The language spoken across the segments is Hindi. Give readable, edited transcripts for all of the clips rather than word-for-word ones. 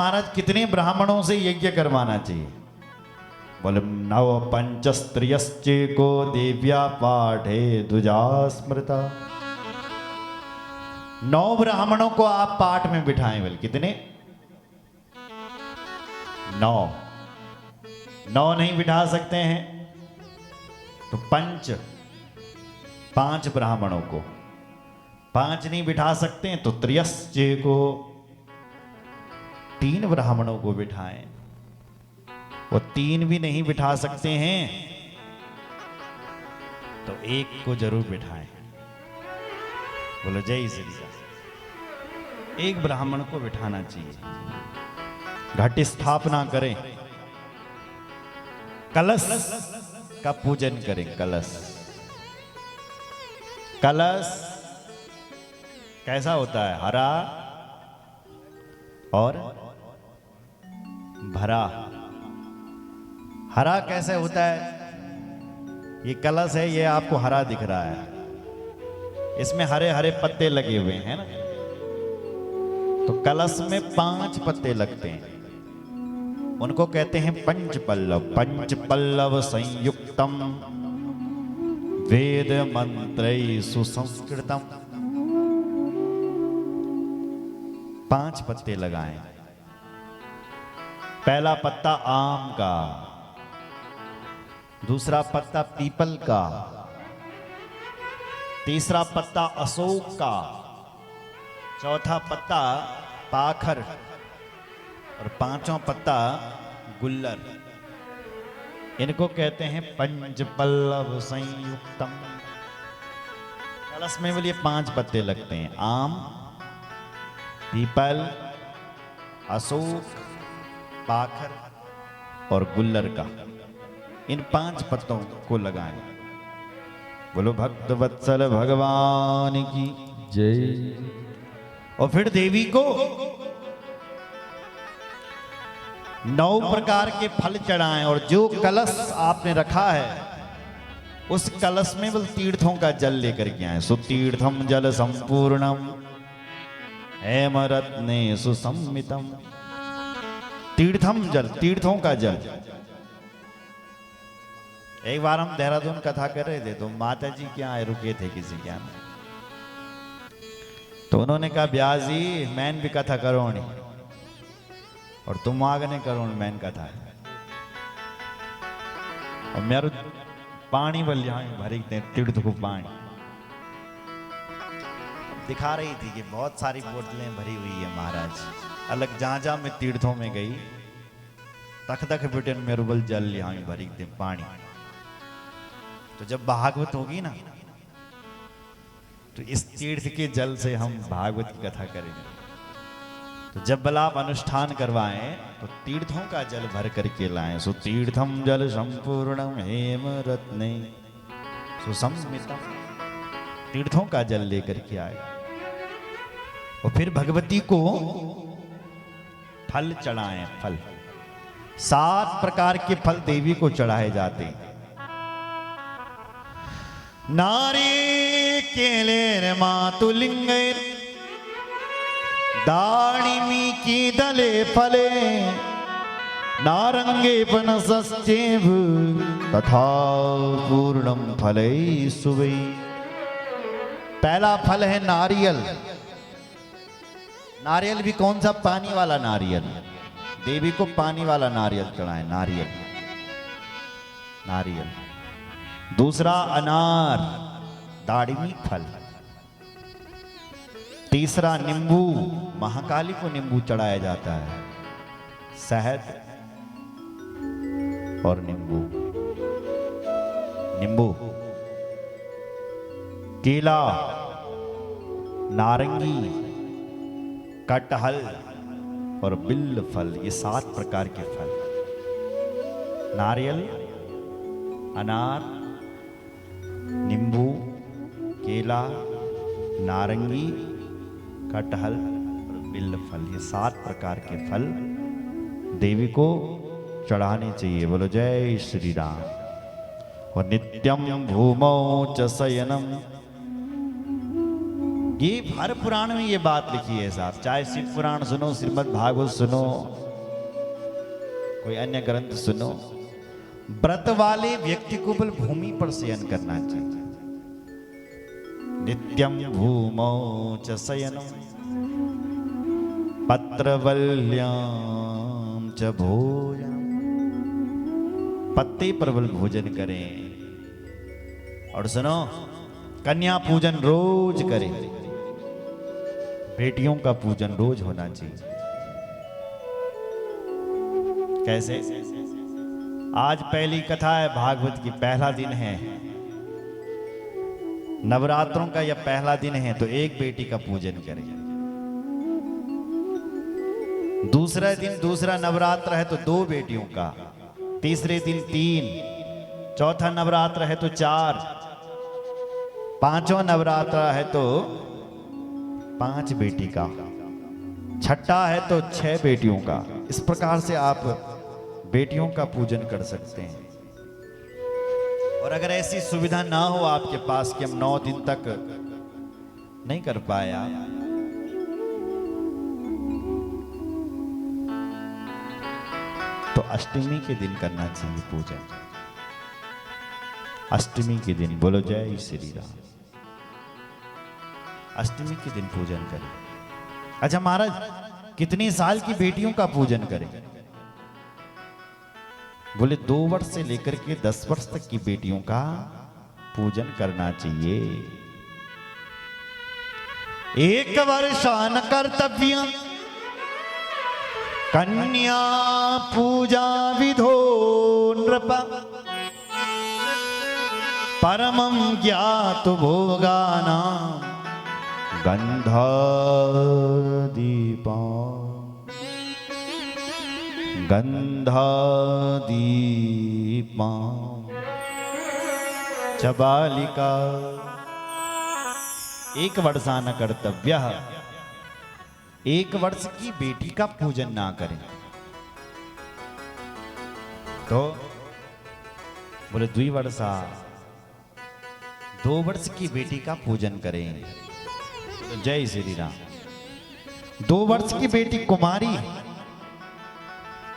महाराज कितने ब्राह्मणों से यज्ञ करवाना चाहिए? बोले नव पंचस्त्रियश्चेको देव्या पाठे द्विजा स्मृता। 9 ब्राह्मणों को आप पाठ में बिठाएं। बोले कितने? 9। 9 नहीं बिठा सकते हैं तो 5 ब्राह्मणों को। 5 नहीं बिठा सकते हैं तो त्रियश्चेको 3 ब्राह्मणों को बिठाएं। वो 3 भी नहीं बिठा सकते हैं तो 1 को जरूर बिठाएं। बोलो जय श्री राम। 1 ब्राह्मण को बिठाना चाहिए। घट स्थापना करें, कलश का पूजन करें। कलश कैसा होता है? हरा और भरा। हरा कैसे होता है? ये कलश है, ये आपको हरा दिख रहा है, इसमें हरे हरे पत्ते लगे हुए हैं ना। तो कलश में 5 पत्ते लगते हैं, उनको कहते हैं पंचपल्लव। पंचपल्लव संयुक्तम वेद मंत्रैः सुसंस्कृतम। 5 पत्ते लगाएं। पहला पत्ता आम का, दूसरा पत्ता पीपल का, तीसरा पत्ता अशोक का, चौथा पत्ता पाखर और 5वां पत्ता गुल्लर। इनको कहते हैं पंचपल्लव संयुक्तम। कलश में बोलिए 5 पत्ते लगते हैं, आम, पीपल, अशोक, पाखर और गुल्लर का। इन 5 पत्तों को लगाएं। बोलो भक्त वत्सल भगवान की जय। और फिर देवी को 9 प्रकार के फल चढ़ाएं। और जो कलश आपने रखा है उस कलश में बल तीर्थों का जल लेकर के आए। सुतीर्थम जल संपूर्णम हेमरत्ने सुसम्मितम। तीर्थम जल, तीर्थों का जल। एक बार हम देहरादून कथा कर रहे थे तो माता जी क्या आए, रुके थे किसी के यहाँ, तो उन्होंने कहा ब्यास जी मैंने भी कथा करो नहीं और तुम आगे नहीं करो मैंने कथा है। और मेरे पानी बल यहाँ भरी तीर्थ को पानी दिखा रही थी कि बहुत सारी बोतलें भरी हुई है महाराज। अलग जहां जहां मैं तीर्थों में गई तक तक बेटे मेरे बल जल यहाँ भरी थी पानी। तो जब भागवत होगी ना तो इस तीर्थ के जल से हम भागवत की कथा करेंगे। तो जब बल आप अनुष्ठान करवाएं तो तीर्थों का जल भर करके लाएं। सो तीर्थम जल संपूर्णम हेम रत्ने सुसम्मितम। तीर्थों का जल लेकर के आए और फिर भगवती को फल चढ़ाएं। फल 7 प्रकार के फल देवी को चढ़ाए जाते हैं। नारिकेलेन मातुलिंगैर दाणिमी की दले फले नारंगे पनसश्चैव तथा पूर्णम फलै सुवै। पहला फल है नारियल। नारियल भी कौन सा? पानी वाला नारियल। देवी को पानी वाला नारियल चढ़ाएं। नारियल नारियल। दूसरा अनार, दाड़िमी फल। तीसरा नींबू, महाकाली को नींबू चढ़ाया जाता है। शहद और नींबू। नींबू, केला, नारंगी, कटहल और बिल्व फल। ये 7 प्रकार के फल। नारियल, अनार, नींबू, केला, नारंगी, कटहल और बिल्व फल। ये 7 प्रकार के फल देवी को चढ़ाने चाहिए। बोलो जय श्री राम। और नित्यम भूमौ च शयनम ये हर पुराण में ये बात लिखी है साहब, चाहे शिव पुराण सुनो, श्रीमद् भागवत सुनो, कोई अन्य ग्रंथ सुनो, व्रत वाले व्यक्ति को बल भूमि पर शयन करना चाहिए। नित्यम भूमौ च शयनम पत्रवल्याम च भोजन, पत्ते पर बल भोजन करें। और सुनो, कन्या पूजन रोज करें, बेटियों का पूजन रोज होना चाहिए। कैसे? आज पहली कथा है भागवत की, पहला दिन है नवरात्रों का, या पहला दिन है तो एक बेटी का पूजन करें। दूसरा दिन, दूसरा नवरात्र है तो 2 बेटियों का, तीसरे दिन 3, चौथा नवरात्र है तो 4, पांचवा नवरात्र है तो 5 बेटी का, छठा है तो 6 बेटियों का। इस प्रकार से आप बेटियों का पूजन कर सकते हैं। और अगर ऐसी सुविधा ना हो आपके पास कि हम 9 दिन तक नहीं कर पाए आप, तो अष्टमी के दिन करना चाहिए पूजन। अष्टमी के दिन बोलो जय श्री राम। अष्टमी के दिन पूजन करें। अच्छा महाराज, कितनी साल की बेटियों का पूजन करें? बोले 2 वर्ष से लेकर के 10 वर्ष तक की बेटियों का पूजन करना चाहिए। 1 वर्षान कर्तव्य कन्या पूजा विधो नृप, परमं ज्ञातु भोगानां गंधादीपा, गंधादीपा च बालिका। 1 वर्षान कर्तव्य, 1 वर्ष की बेटी का पूजन ना करें तो बोले 2 वर्षा, 2 वर्ष की बेटी का पूजन करें। तो जय श्री राम। 2 वर्ष की बेटी कुमारी,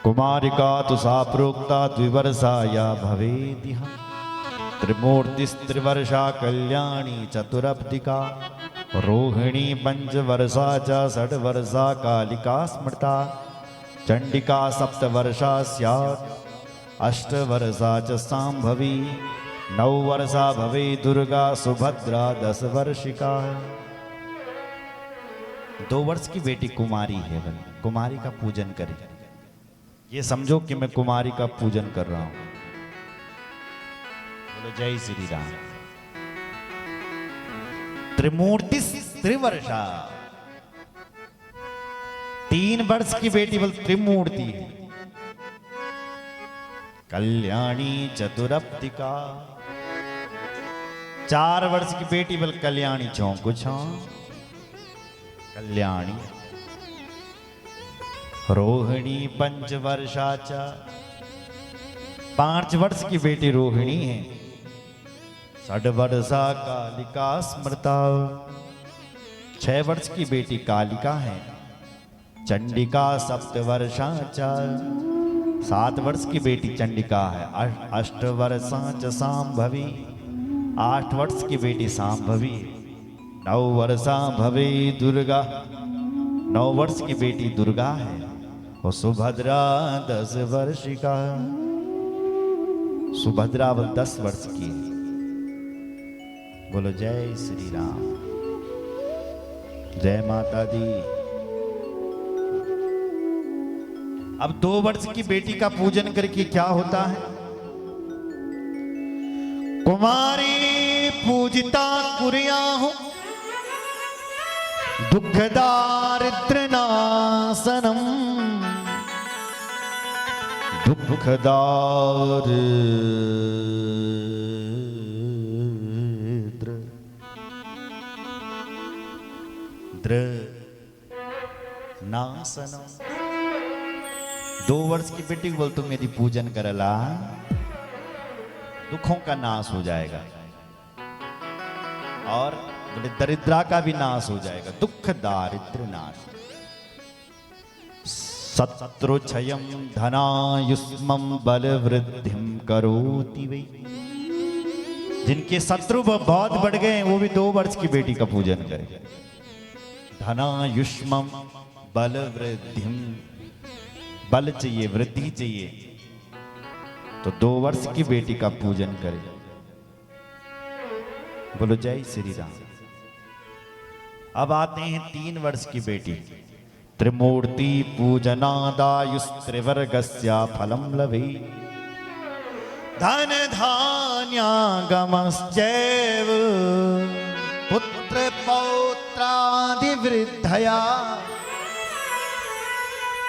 कुमारिका तो सा प्रोक्ता द्विवर्षा या भवेदिह, त्रिमूर्तिस्त्रिवर्षा कल्याणी चतुरब्दिका, रोहिणी 5 वर्षा च 6 वर्षा कालिका स्मृता, चंडिका 7 वर्षा स्यात्, 8 वर्षा च सांभवी, 9 वर्षा भवे दुर्गा सुभद्रा 10 वर्षिका। 2 वर्ष की बेटी कुमारी है, कुमारी का पूजन करें। ये समझो कि मैं कुमारी का पूजन कर रहा हूं। बोलो जय श्री राम। त्रिमूर्ति त्रिवर्षा, 3 वर्ष की बेटी बोल त्रिमूर्ति है। कल्याणी चतुरब्दिका, 4 वर्ष की बेटी बोल कल्याणी चौंकु छौं, कल्याणी। रोहिणी 5 वर्षा च, 5 वर्ष की बेटी रोहिणी है। 6 वर्षा कालिका स्मृता, 6 वर्ष की बेटी कालिका है। चंडिका 7 वर्षा च, 7 वर्ष की बेटी चंडिका है। 8 वर्षा च सांभवी, 8 वर्ष की बेटी सांभवी। 9 वर्षा भवे दुर्गा, 9 वर्ष की बेटी दुर्गा है। और सुभद्रा 10 वर्षिका, सुभद्रा 10 वर्ष की है। बोलो जय श्री राम, जय माता दी। अब 2 वर्ष की बेटी का पूजन करके क्या होता है? कुमारी पूजिता कुर्याहु दुख दारिद्र्य नाशनम, दुख दारिद्र्य नाशनम। 2 वर्ष की बेटी को बोल तुम यदि पूजन करला दुखों का नाश हो जाएगा। और बोले दरिद्रा का भी नाश हो जाएगा, दुख दारिद्र नाश। शत्रु क्षयम धनायुष्मम बल वृद्धिम करोति वै। जिनके शत्रु बहुत बढ़ गए वो भी 2 वर्ष की बेटी का पूजन करें। धनायुष्मम बल वृद्धिम, बल चाहिए, वृद्धि चाहिए, तो 2 वर्ष की बेटी का पूजन करें। बोलो जय श्री राम। अब आते हैं 3 वर्ष की बेटी। त्रिमूर्ति पूजनादायुस्त्रिवर्गस्य फलम लभे धन धान्यागमश्चैव पुत्र पौत्रादि वृद्धया।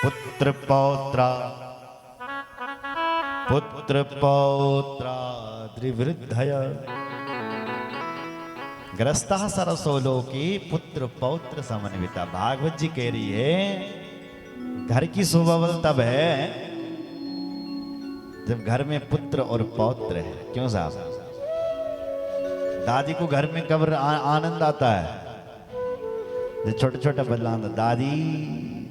पुत्र पौत्रादि वृद्धया ग्रस्तः सरसो लोके पुत्र पौत्र समन्विता। भागवत जी कह रही है घर की शोभा तब है जब घर में पुत्र और पौत्र है। क्यों साहब? दादी को घर में कब आनंद आता है? जो छोटा छोटा बदलाव, दादी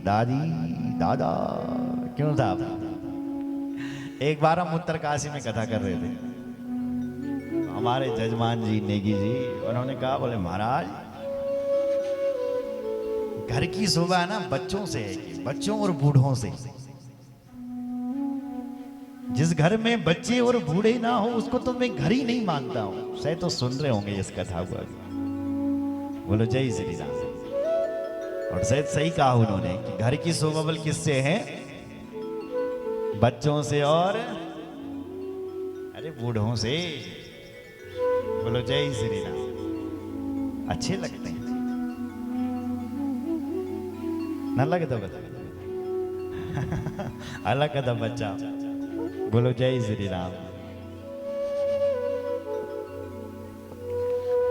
दादी दादा। क्यों साहब? एक बार हम उत्तरकाशी में कथा कर रहे थे, हमारे जजमान जी नेगी जी, उन्होंने कहा, बोले महाराज घर की शोभा है ना बच्चों से है, बच्चों और बूढ़ों से। जिस घर में बच्चे और बूढ़े ना हो उसको तो मैं घर ही नहीं मानता हूं। शायद तो सुन रहे होंगे इस कथा को। बोलो जय श्री राम। और शायद सही कहा उन्होंने कि घर की शोभा बल किससे है? बच्चों से और अरे बूढ़ों से। बोलो जय श्री राम। अच्छे लगते हैं ना? लगे तो अलग कदम बच्चा। बोलो जय श्री राम।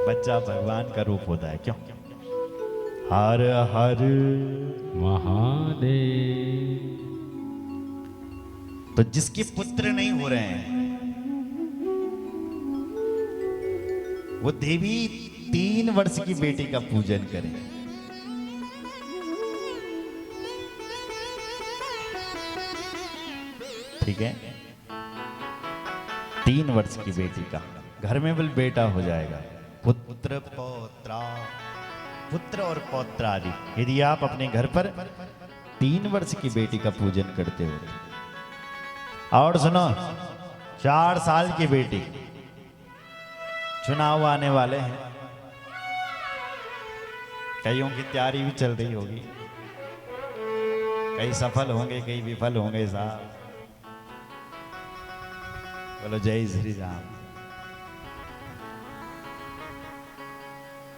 बच्चा भगवान का रूप होता है। क्यों? हर हर महादेव। तो जिसके पुत्र नहीं हो रहे हैं वो देवी 3 वर्ष की बेटी का पूजन करें। ठीक है? 3 वर्ष की बेटी का घर में बिल बेटा हो जाएगा। पुत्र पौत्रा, पुत्र और पौत्र आदि। यदि आप अपने घर पर 3 वर्ष की बेटी का पूजन करते हो। और सुनो, 4 साल की बेटी, चुनाव आने वाले हैं, कईयों की तैयारी भी चल रही होगी, कई सफल होंगे कई विफल होंगे साहब। बोलो जय श्री राम।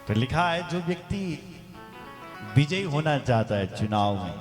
तो लिखा है जो व्यक्ति विजयी होना चाहता है चुनाव में,